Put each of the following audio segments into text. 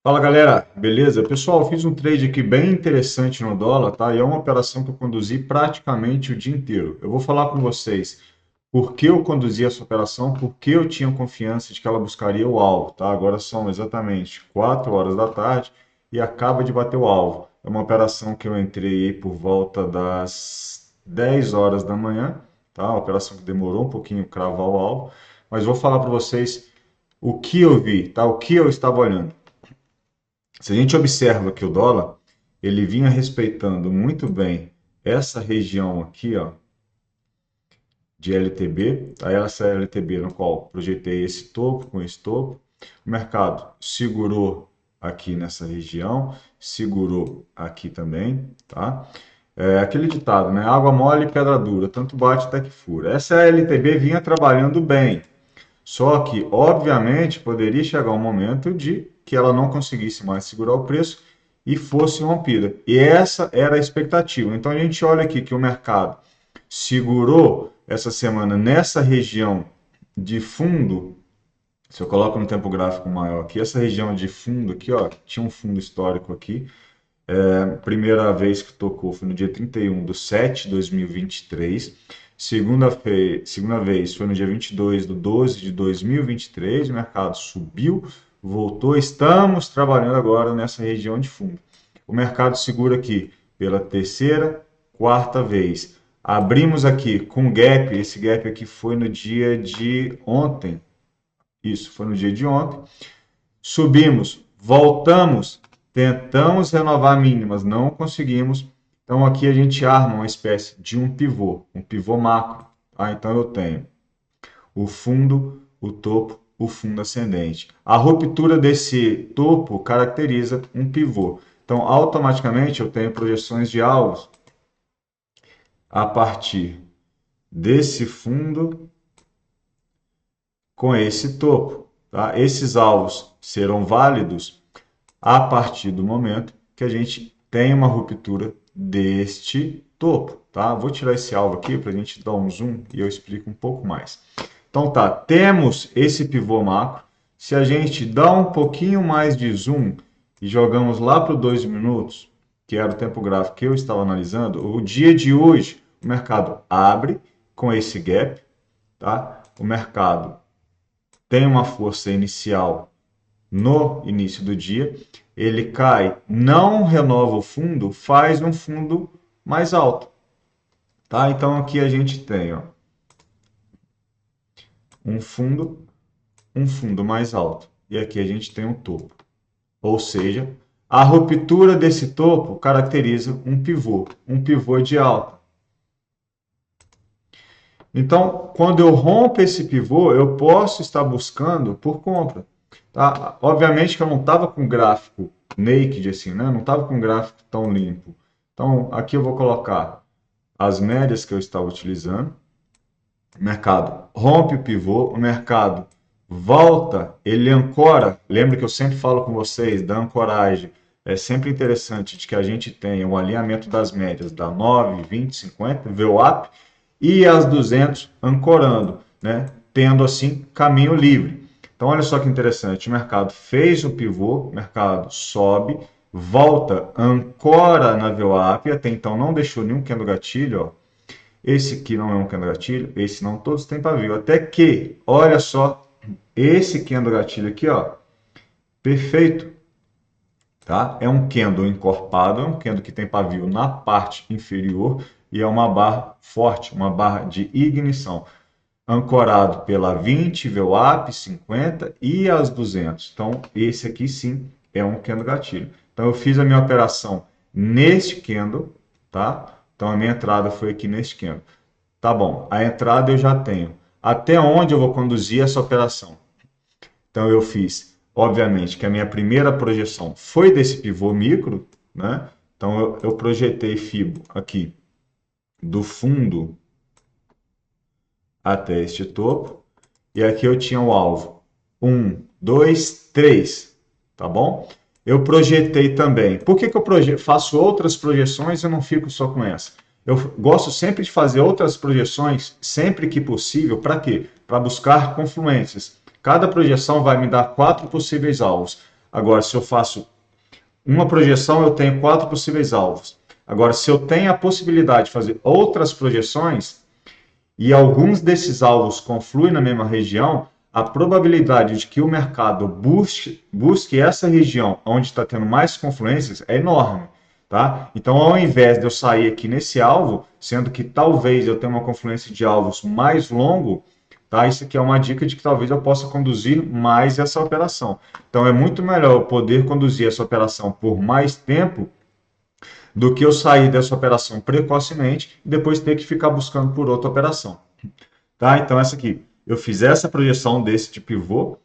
Fala galera, beleza? Pessoal, eu fiz um trade aqui bem interessante no dólar, tá? E é uma operação que eu conduzi praticamente o dia inteiro. Eu vou falar com vocês por que eu conduzi essa operação, por que eu tinha confiança de que ela buscaria o alvo, tá? Agora são exatamente 4 horas da tarde e acaba de bater o alvo. É uma operação que eu entrei aí por volta das 10 horas da manhã, tá? Uma operação que demorou um pouquinho para cravar o alvo, mas vou falar para vocês o que eu vi, tá? O que eu estava olhando. Se a gente observa que o dólar, ele vinha respeitando muito bem essa região aqui, ó, de LTB, tá? Essa LTB no qual projetei esse topo com esse topo. O mercado segurou aqui nessa região, segurou aqui também, tá? É aquele ditado, né? Água mole e pedra dura, tanto bate até que fura. Essa LTB vinha trabalhando bem, só que, obviamente, poderia chegar um momento de que ela não conseguisse mais segurar o preço e fosse rompida. E essa era a expectativa. Então a gente olha aqui que o mercado segurou essa semana nessa região de fundo. Se eu coloco no tempo gráfico maior aqui, essa região de fundo aqui, ó, tinha um fundo histórico aqui. Primeira vez que tocou foi no dia 31/7 de 2023. Segunda vez foi no dia 22/12 de 2023. O mercado subiu, voltou. Estamos trabalhando agora nessa região de fundo. O mercado segura aqui pela terceira, quarta vez. Abrimos aqui com gap. Esse gap aqui foi no dia de ontem. Isso, foi no dia de ontem. Subimos, voltamos, tentamos renovar mínimas, não conseguimos. Então aqui a gente arma uma espécie de um pivô macro. Tá? Então eu tenho o fundo, o topo, o fundo ascendente. A ruptura desse topo caracteriza um pivô. Então automaticamente eu tenho projeções de alvos a partir desse fundo com esse topo. Tá? Esses alvos serão válidos a partir do momento que a gente tem uma ruptura deste topo, tá? Vou tirar esse alvo aqui para a gente dar um zoom e eu explico um pouco mais. Então tá, temos esse pivô macro. Se a gente dá um pouquinho mais de zoom e jogamos lá para os 2 minutos, que era o tempo gráfico que eu estava analisando, o dia de hoje o mercado abre com esse gap, tá? O mercado tem uma força inicial no início do dia, ele cai, não renova o fundo, faz um fundo mais alto, tá? Então aqui a gente tem, ó, um fundo mais alto e aqui a gente tem um topo. Ou seja, a ruptura desse topo caracteriza um pivô de alta. Então, quando eu rompo esse pivô, eu posso estar buscando por compra. Tá? Obviamente que eu não estava com gráfico naked assim, né? Não estava com gráfico tão limpo. Então, aqui eu vou colocar as médias que eu estava utilizando. O mercado rompe o pivô, o mercado volta, ele ancora. Lembra que eu sempre falo com vocês da ancoragem. É sempre interessante de que a gente tenha o alinhamento das médias da 9, 20, 50, VWAP e as 200 ancorando, né? Tendo assim caminho livre. Então, olha só que interessante: o mercado fez o pivô, o mercado sobe, volta, ancora na VWAP, até então não deixou nenhum candle gatilho, ó. Esse aqui não é um candle gatilho, esse não, todos têm pavio. Até que, olha só, esse candle gatilho aqui, ó, perfeito, tá? É um candle encorpado, é um candle que tem pavio na parte inferior e é uma barra forte, uma barra de ignição, ancorado pela 20, VWAP, 50 e as 200. Então, esse aqui sim é um candle gatilho. Então, eu fiz a minha operação neste candle, tá? Então, a minha entrada foi aqui neste candle. Tá bom, a entrada eu já tenho. Até onde eu vou conduzir essa operação? Então, eu fiz, obviamente, que a minha primeira projeção foi desse pivô micro, né? Então, eu projetei FIBO aqui do fundo até este topo. E aqui eu tinha o alvo. 1, 2, 3. Tá bom? Eu projetei também. Por que eu faço outras projeções e não fico só com essa? Eu gosto sempre de fazer outras projeções, sempre que possível. Para quê? Para buscar confluências. Cada projeção vai me dar 4 possíveis alvos. Agora, se eu faço uma projeção, eu tenho 4 possíveis alvos. Agora, se eu tenho a possibilidade de fazer outras projeções e alguns desses alvos confluem na mesma região, a probabilidade de que o mercado busque essa região onde está tendo mais confluências é enorme. Tá? Então, ao invés de eu sair aqui nesse alvo, sendo que talvez eu tenha uma confluência de alvos mais longo, tá? Isso aqui é uma dica de que talvez eu possa conduzir mais essa operação. Então, é muito melhor eu poder conduzir essa operação por mais tempo do que eu sair dessa operação precocemente e depois ter que ficar buscando por outra operação. Tá? Então, essa aqui, eu fiz essa projeção desse de pivô.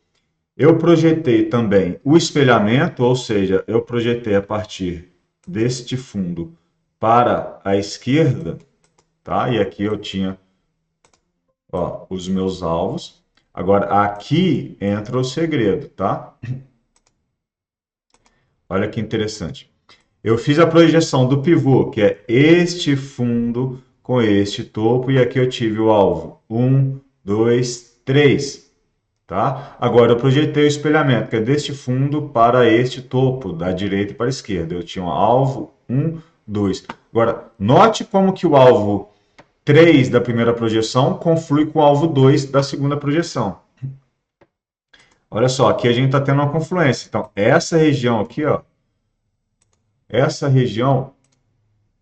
Eu projetei também o espelhamento, ou seja, eu projetei a partir deste fundo para a esquerda, tá? E aqui eu tinha, ó, os meus alvos. Agora, aqui entra o segredo, tá? Olha que interessante. Eu fiz a projeção do pivô, que é este fundo com este topo, e aqui eu tive o alvo. 1, 2, 3. Tá? Agora eu projetei o espelhamento, que é deste fundo para este topo, da direita para a esquerda. Eu tinha um alvo 1, 2. Agora, note como que o alvo 3 da primeira projeção conflui com o alvo 2 da segunda projeção. Olha só, aqui a gente está tendo uma confluência. Então, essa região aqui, ó, essa região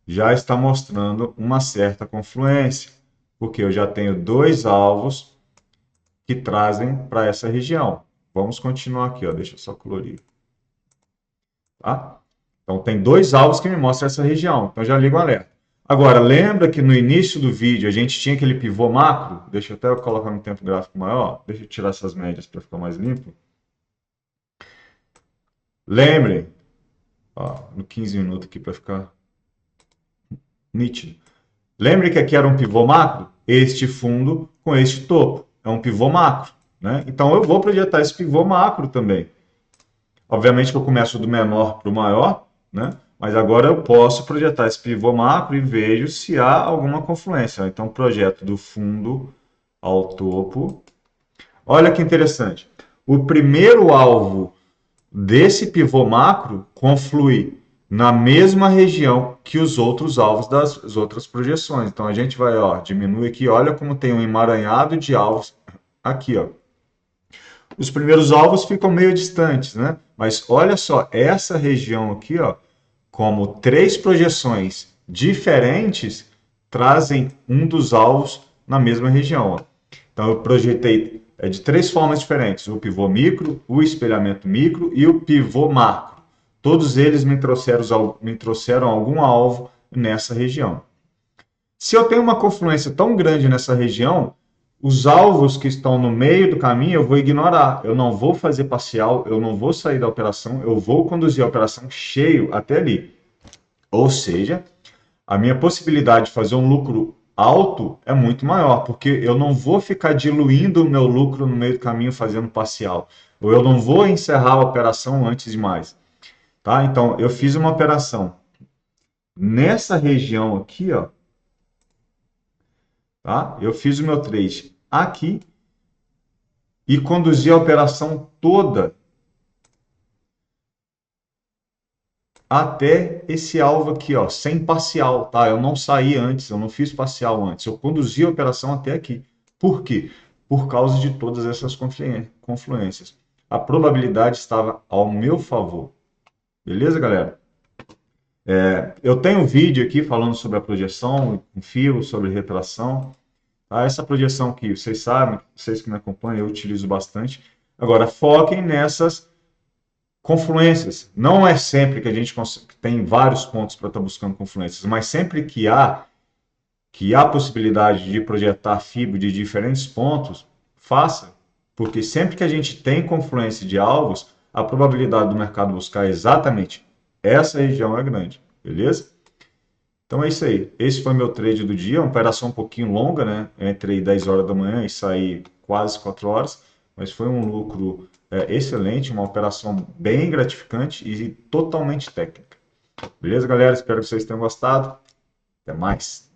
já está mostrando uma certa confluência, porque eu já tenho dois alvos que trazem para essa região. Vamos continuar aqui, ó, deixa eu só colorir. Tá? Então, tem dois alvos que me mostram essa região, então já ligo o alerta. Agora, lembra que no início do vídeo a gente tinha aquele pivô macro? Deixa eu até colocar no tempo gráfico maior, deixa eu tirar essas médias para ficar mais limpo. Lembrem, ó, no 15 minutos aqui para ficar nítido. Lembre que aqui era um pivô macro, este fundo com este topo. É um pivô macro, né? Então eu vou projetar esse pivô macro também. Obviamente que eu começo do menor para o maior, né? Mas agora eu posso projetar esse pivô macro e vejo se há alguma confluência. Então projeto do fundo ao topo. Olha que interessante. O primeiro alvo desse pivô macro conflui na mesma região que os outros alvos das outras projeções. Então a gente vai, ó, diminui aqui, olha como tem um emaranhado de alvos aqui, ó. Os primeiros alvos ficam meio distantes, né? Mas olha só, essa região aqui, ó, como três projeções diferentes trazem um dos alvos na mesma região, ó. Então eu projetei de três formas diferentes: o pivô micro, o espelhamento micro e o pivô macro. Todos eles me trouxeram algum alvo nessa região. Se eu tenho uma confluência tão grande nessa região, os alvos que estão no meio do caminho eu vou ignorar. Eu não vou fazer parcial, eu não vou sair da operação, eu vou conduzir a operação cheio até ali. Ou seja, a minha possibilidade de fazer um lucro alto é muito maior, porque eu não vou ficar diluindo o meu lucro no meio do caminho fazendo parcial. Ou eu não vou encerrar a operação antes de mais. Tá? Então, eu fiz uma operação nessa região aqui, ó. Tá? Eu fiz o meu trade aqui e conduzi a operação toda até esse alvo aqui, ó, sem parcial, tá? Eu não saí antes, eu não fiz parcial antes, eu conduzi a operação até aqui. Por quê? Por causa de todas essas confluências. A probabilidade estava ao meu favor. Beleza, galera? Eu tenho um vídeo aqui falando sobre a projeção, um fio, sobre retração. Tá? Essa projeção aqui, vocês sabem, vocês que me acompanham, eu utilizo bastante. Agora, foquem nessas confluências. Não é sempre que a gente tem vários pontos para estar buscando confluências, mas sempre que há possibilidade de projetar fibra de diferentes pontos, faça. Porque sempre que a gente tem confluência de alvos, a probabilidade do mercado buscar exatamente essa região é grande. Beleza? Então é isso aí. Esse foi meu trade do dia. Uma operação um pouquinho longa, né? Eu entrei 10 horas da manhã e saí quase 4 horas, mas foi um lucro excelente, uma operação bem gratificante e totalmente técnica. Beleza, galera? Espero que vocês tenham gostado. Até mais.